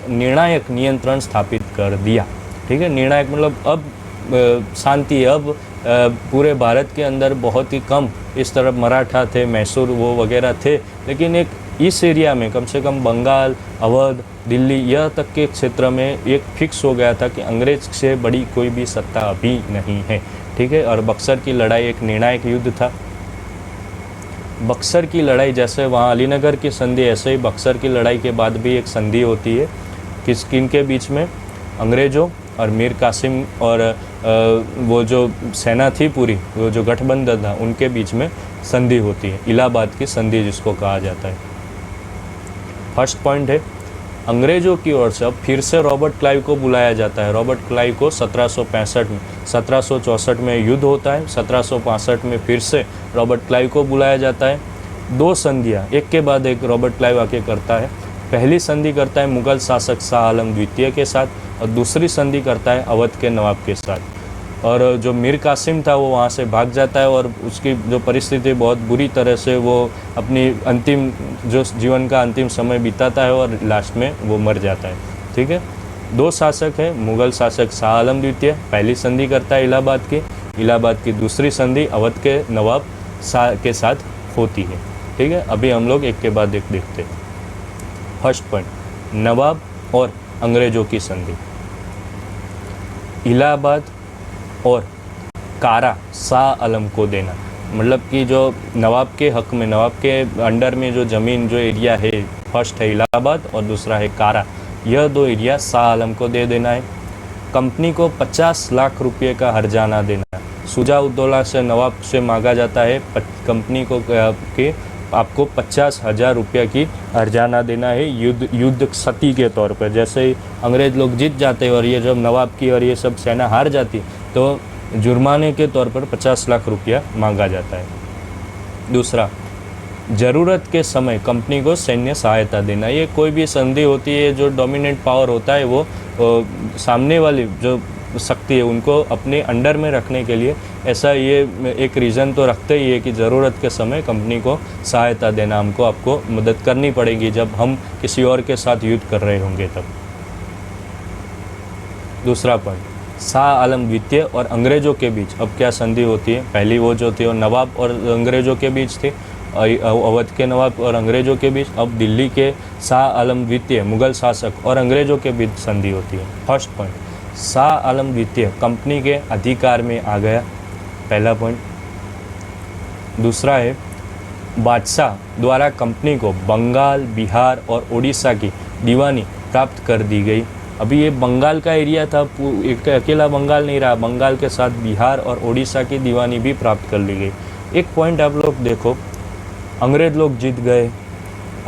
निर्णायक नियंत्रण स्थापित कर दिया, ठीक है। निर्णायक मतलब अब शांति, अब पूरे भारत के अंदर बहुत ही कम, इस तरफ मराठा थे, मैसूर वो वगैरह थे, लेकिन एक इस एरिया में कम से कम बंगाल, अवध, दिल्ली, यह तक के क्षेत्र में एक फिक्स हो गया था कि अंग्रेज से बड़ी कोई भी सत्ता अभी नहीं है, ठीक है। और बक्सर की लड़ाई एक निर्णायक युद्ध था। बक्सर की लड़ाई जैसे वहाँ अलीनगर की संधि, ऐसे ही बक्सर की लड़ाई के बाद भी एक संधि होती है, किनके बीच में? अंग्रेज़ों और मीर कासिम और वो जो सेना थी पूरी, वो जो गठबंधन था, उनके बीच में संधि होती है, इलाहाबाद की संधि जिसको कहा जाता है। फर्स्ट पॉइंट है, अंग्रेज़ों की ओर से अब फिर से रॉबर्ट क्लाइव को बुलाया जाता है। रॉबर्ट क्लाइव को 1765 में, 1764 में युद्ध होता है, 1765 में फिर से रॉबर्ट क्लाइव को बुलाया जाता है। 2 संधियाँ एक के बाद एक रॉबर्ट क्लाइव आके करता है। पहली संधि करता है मुग़ल शासक शाह आलम द्वितीय के साथ, और दूसरी संधि करता है अवध के नवाब के साथ। और जो मीर कासिम था वो वहाँ से भाग जाता है, और उसकी जो परिस्थिति बहुत बुरी तरह से, वो अपनी अंतिम जो जीवन का अंतिम समय बिताता है और लास्ट में वो मर जाता है, ठीक है। 2 शासक हैं, मुग़ल शासक शाह आलम द्वितीय पहली संधि करता है इलाहाबाद की दूसरी संधि अवध के नवाब शाह के साथ होती है, ठीक है। अभी हम लोग एक के बाद एक देखते हैं। फर्स्ट पॉइंट, नवाब और अंग्रेज़ों की संधि। इलाहाबाद और कारा शाह आलम को देना, मतलब कि जो नवाब के हक में, नवाब के अंडर में जो ज़मीन, जो एरिया है, फर्स्ट है इलाहाबाद और दूसरा है कारा, यह 2 एरिया शाह आलम को दे देना है। कंपनी को 50 लाख रुपये का हर्जाना देना है। शुजा-उद-दौला से नवाब से मांगा जाता है कंपनी को कि आपको 50,000 रुपया की हर्जाना देना है युद्ध क्षति के तौर पर। जैसे ही अंग्रेज़ लोग जीत जाते हैं और ये जब नवाब की और ये सब सेना हार जाती तो जुर्माने के तौर पर 50 लाख रुपया मांगा जाता है। दूसरा, ज़रूरत के समय कंपनी को सैन्य सहायता देना। ये कोई भी संधि होती है, जो डोमिनेंट पावर होता है वो सामने वाली जो शक्ति है उनको अपने अंडर में रखने के लिए ऐसा ये एक रीज़न तो रखते ही है कि ज़रूरत के समय कंपनी को सहायता देना, हमको आपको मदद करनी पड़ेगी जब हम किसी और के साथ युद्ध कर रहे होंगे तब। दूसरा पॉइंट, शाह आलम द्वितीय और अंग्रेज़ों के बीच अब क्या संधि होती है। पहली वो जो थी वो नवाब और अंग्रेज़ों के बीच थी, अवध के नवाब और अंग्रेज़ों के बीच। अब दिल्ली के शाह आलम द्वितीय मुग़ल शासक और अंग्रेज़ों के बीच संधि होती है। फर्स्ट पॉइंट, शाह आलम द्वितीय कंपनी के अधिकार में आ गया, पहला पॉइंट। दूसरा है, बादशाह द्वारा कंपनी को बंगाल, बिहार और उड़ीसा की दीवानी प्राप्त कर दी गई। अभी ये बंगाल का एरिया था, एक अकेला बंगाल नहीं रहा, बंगाल के साथ बिहार और उड़ीसा की दीवानी भी प्राप्त कर ली गई। एक पॉइंट आप लोग देखो, अंग्रेज़ लोग जीत गए,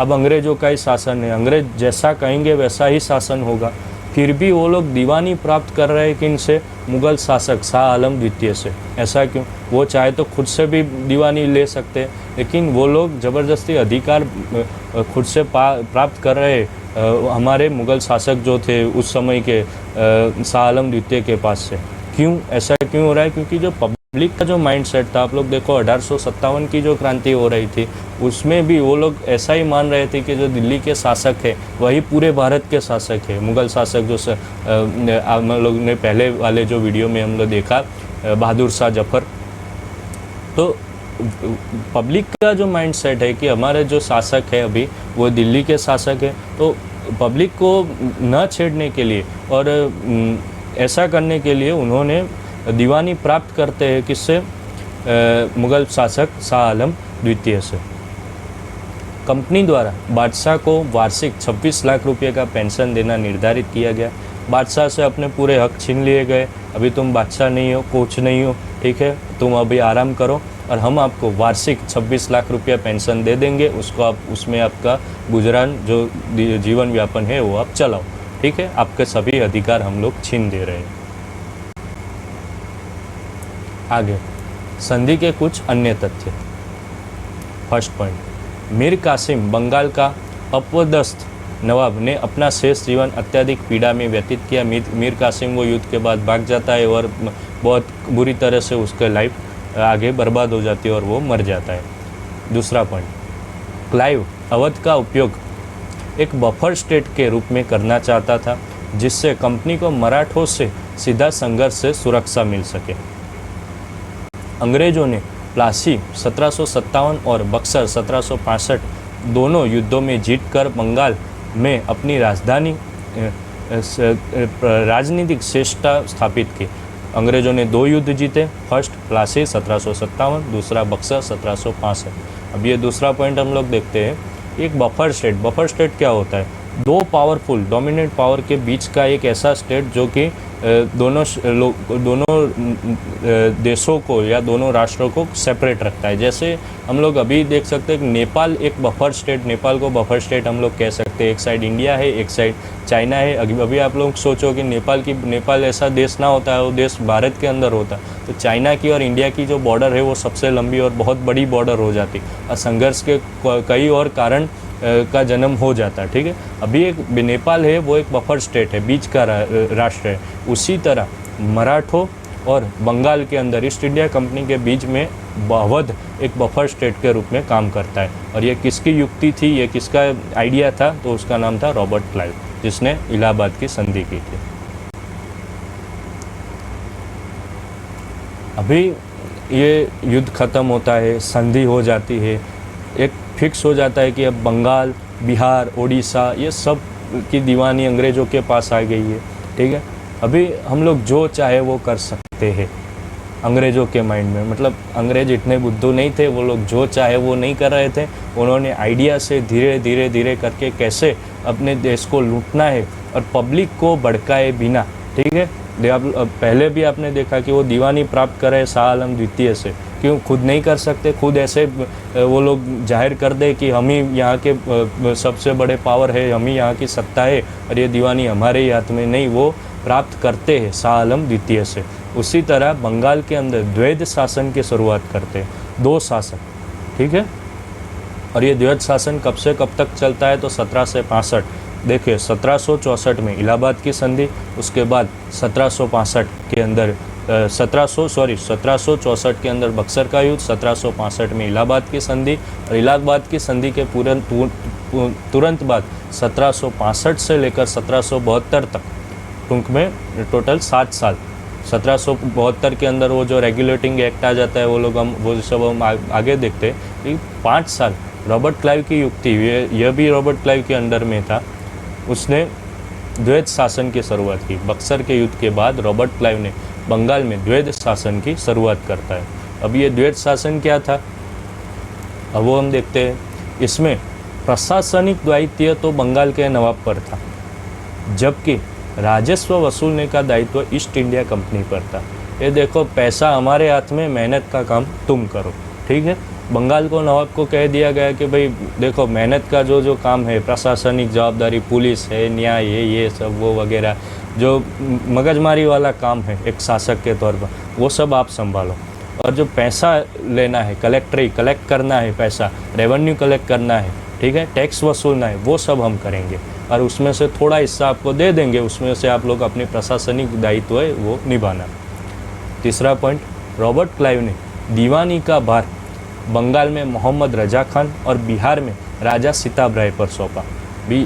अब अंग्रेज़ों का ही शासन है, अंग्रेज़ जैसा कहेंगे वैसा ही शासन होगा, फिर भी वो लोग दीवानी प्राप्त कर रहे हैं कि इनसे मुग़ल शासक शाह आलम द्वितीय से। ऐसा क्यों? वो चाहे तो खुद से भी दीवानी ले सकते हैं, लेकिन वो लोग ज़बरदस्ती अधिकार खुद से प्राप्त कर रहे हमारे मुग़ल शासक जो थे उस समय के शाह आलम द्वितीय के पास से। क्यों ऐसा क्यों हो रहा है? क्योंकि जो पब्लिक का जो माइंडसेट था, आप लोग देखो 1857 की जो क्रांति हो रही थी उसमें भी वो लोग ऐसा ही मान रहे थे कि जो दिल्ली के शासक है वही पूरे भारत के शासक है। मुग़ल शासक जो हम लोग ने पहले वाले जो वीडियो में हम लोग देखा बहादुर शाह जफ़र, तो पब्लिक का जो माइंडसेट है कि हमारे जो शासक है अभी वो दिल्ली के शासक है, तो पब्लिक को न छेड़ने के लिए और ऐसा करने के लिए उन्होंने दीवानी प्राप्त करते हैं किससे? मुग़ल शासक शाह आलम द्वितीय से। कंपनी द्वारा बादशाह को वार्षिक 26 लाख रुपये का पेंशन देना निर्धारित किया गया। बादशाह से अपने पूरे हक छीन लिए गए, अभी तुम बादशाह नहीं हो, कोच नहीं हो, ठीक है, तुम अभी आराम करो और हम आपको वार्षिक 26 लाख रुपया पेंशन दे देंगे, उसको आप उसमें आपका गुजरान जो जीवन व्यापन है वो आप चलाओ, ठीक है, आपके सभी अधिकार हम लोग छीन दे रहे हैं। आगे संधि के कुछ अन्य तथ्य। फर्स्ट पॉइंट, मीर कासिम बंगाल का अपदस्थ नवाब ने अपना शेष जीवन अत्यधिक पीड़ा में व्यतीत किया। मीर कासिम वो युद्ध के बाद भाग जाता है और बहुत बुरी तरह से उसका लाइफ आगे बर्बाद हो जाती है और वो मर जाता है। दूसरा पॉइंट, क्लाइव अवध का उपयोग एक बफर स्टेट के रूप में करना चाहता था जिससे कंपनी को मराठों से सीधा संघर्ष से सुरक्षा मिल सके। अंग्रेजों ने प्लासी 1757 और बक्सर 1765 दोनों युद्धों में जीतकर बंगाल में अपनी राजनीतिक श्रेष्ठता स्थापित की। अंग्रेजों ने 2 युद्ध जीते, फर्स्ट प्लासी 1757, दूसरा बक्सर 1765। अब ये दूसरा पॉइंट हम लोग देखते हैं, एक बफर स्टेट क्या होता है? 2 पावरफुल डोमिनेंट पावर के बीच का एक ऐसा स्टेट जो कि दोनों देशों को या दोनों राष्ट्रों को सेपरेट रखता है। जैसे हम लोग अभी देख सकते हैं कि नेपाल एक बफर स्टेट, नेपाल को बफर स्टेट हम लोग कह सकते हैं। एक साइड इंडिया है, एक साइड चाइना है। अभी आप लोग सोचो कि नेपाल ऐसा देश ना होता है, वो देश भारत के अंदर होता, तो चाइना की और इंडिया की जो बॉर्डर है वो सबसे लंबी और बहुत बड़ी बॉर्डर हो जाती और संघर्ष के कई और कारण का जन्म हो जाता है, ठीक है। अभी एक नेपाल है वो एक बफर स्टेट है, बीच का राष्ट्र है। उसी तरह मराठों और बंगाल के अंदर ईस्ट इंडिया कंपनी के बीच में अवध एक बफर स्टेट के रूप में काम करता है। और ये किसकी युक्ति थी, ये किसका आइडिया था? तो उसका नाम था रॉबर्ट क्लाइव, जिसने इलाहाबाद की संधि की थी। अभी ये युद्ध खत्म होता है, संधि हो जाती है, एक फिक्स हो जाता है कि अब बंगाल, बिहार, उड़ीसा ये सब की दीवानी अंग्रेज़ों के पास आ गई है, ठीक है। अभी हम लोग जो चाहे वो कर सकते हैं अंग्रेज़ों के माइंड में, मतलब अंग्रेज़ इतने बुद्धू नहीं थे, वो लोग जो चाहे वो नहीं कर रहे थे। उन्होंने आइडिया से धीरे धीरे करके कैसे अपने देश को लूटना है और पब्लिक को भड़काए बिना, ठीक है, आप पहले भी आपने देखा कि वो दीवानी प्राप्त करे शाह आलम द्वितीय से, क्यों खुद नहीं कर सकते? खुद ऐसे वो लोग जाहिर कर दे कि हम ही यहाँ के सबसे बड़े पावर है, हम ही यहाँ की सत्ता है और ये दीवानी हमारे ही हाथ में। नहीं, वो प्राप्त करते हैं शाह आलम द्वितीय से। उसी तरह बंगाल के अंदर द्वैध शासन की शुरुआत करते हैं, 2 शासक, ठीक है। और ये द्वैध शासन कब से कब तक चलता है? तो 1765। देखिए 1764 में इलाहाबाद की संधि, उसके बाद 1765 के अंदर 1764 के अंदर बक्सर का युद्ध, 1765 में इलाहाबाद की संधि, और इलाहाबाद की संधि के तुरंत बाद 1765 से लेकर 1772 तक, टूंक में टोटल 7 साल। 1772 के अंदर वो जो रेगुलेटिंग एक्ट आ जाता है, वो लोग वो सब हम आगे देखते हैं। 5 साल रॉबर्ट क्लाइव की युक्ति, यह भी रॉबर्ट क्लाइव के अंडर में था। उसने द्वैध शासन की शुरुआत की। बक्सर के युद्ध के बाद रॉबर्ट क्लाइव ने बंगाल में द्वैध शासन की शुरुआत करता है। अब ये द्वैध शासन क्या था, अब वो हम देखते हैं। इसमें प्रशासनिक दायित्व तो बंगाल के नवाब पर था, जबकि राजस्व वसूलने का दायित्व ईस्ट इंडिया कंपनी पर था। ये देखो, पैसा हमारे हाथ में, मेहनत का काम तुम करो, ठीक है। बंगाल को नवाब को कह दिया गया कि भाई देखो, मेहनत का जो काम है, प्रशासनिक जवाबदारी, पुलिस है, न्याय है, ये सब वो वगैरह जो मगजमारी वाला काम है एक शासक के तौर पर, वो सब आप संभालो। और जो पैसा लेना है, कलेक्ट करना है, पैसा रेवेन्यू कलेक्ट करना है, ठीक है, टैक्स वसूलना है, वो सब हम करेंगे और उसमें से थोड़ा हिस्सा आपको दे देंगे, उसमें से आप लोग अपनी प्रशासनिक दायित्व है वो निभाना। तीसरा पॉइंट, रॉबर्ट क्लाइव ने दीवानी का भार बंगाल में मोहम्मद रजा खान और बिहार में राजा सिताब राय पर सौंपा। भी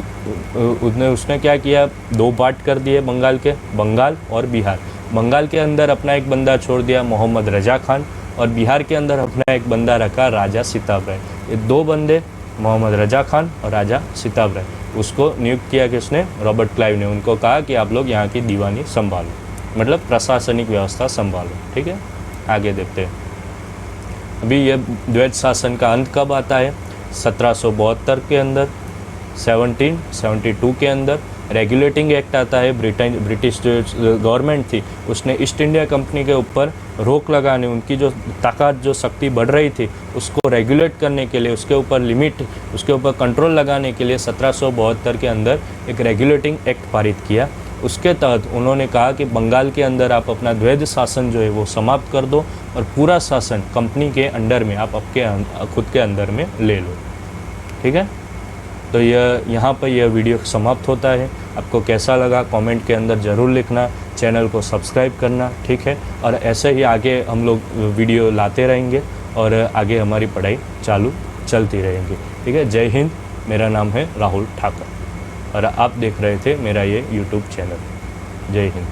उसने क्या किया, 2 पार्ट कर दिए बंगाल के, बंगाल और बिहार। बंगाल के अंदर अपना एक बंदा छोड़ दिया मोहम्मद रजा खान, और बिहार के अंदर अपना एक बंदा रखा राजा सिताब राय। ये 2 बंदे, मोहम्मद रजा खान और राजा सिताब राय, उसको नियुक्त किया किसने? रॉबर्ट क्लाइव ने। उनको कहा कि आप लोग यहाँ की दीवानी संभालो, मतलब प्रशासनिक व्यवस्था संभालो, ठीक है। आगे देखते हैं। अभी ये द्वैध शासन का अंत कब आता है? 1772 के अंदर, 1772 के अंदर रेगुलेटिंग एक्ट आता है। ब्रिटिश जो गवर्नमेंट थी, उसने ईस्ट इंडिया कंपनी के ऊपर रोक लगाने, उनकी जो ताकत, जो शक्ति बढ़ रही थी, उसको रेगुलेट करने के लिए, उसके ऊपर लिमिट, उसके ऊपर कंट्रोल लगाने के लिए 1772 के अंदर एक रेगुलेटिंग एक्ट पारित किया। उसके तहत उन्होंने कहा कि बंगाल के अंदर आप अपना द्वैध शासन जो है वो समाप्त कर दो और पूरा शासन कंपनी के अंडर में आप आपके खुद के अंदर में ले लो, ठीक है। तो यहाँ पर यह वीडियो समाप्त होता है। आपको कैसा लगा कमेंट के अंदर ज़रूर लिखना, चैनल को सब्सक्राइब करना, ठीक है। और ऐसे ही आगे हम लोग वीडियो लाते रहेंगे और आगे हमारी पढ़ाई चलती रहेंगी, ठीक है। जय हिंद। मेरा नाम है राहुल ठाकर और आप देख रहे थे मेरा ये YouTube चैनल। जय हिंद।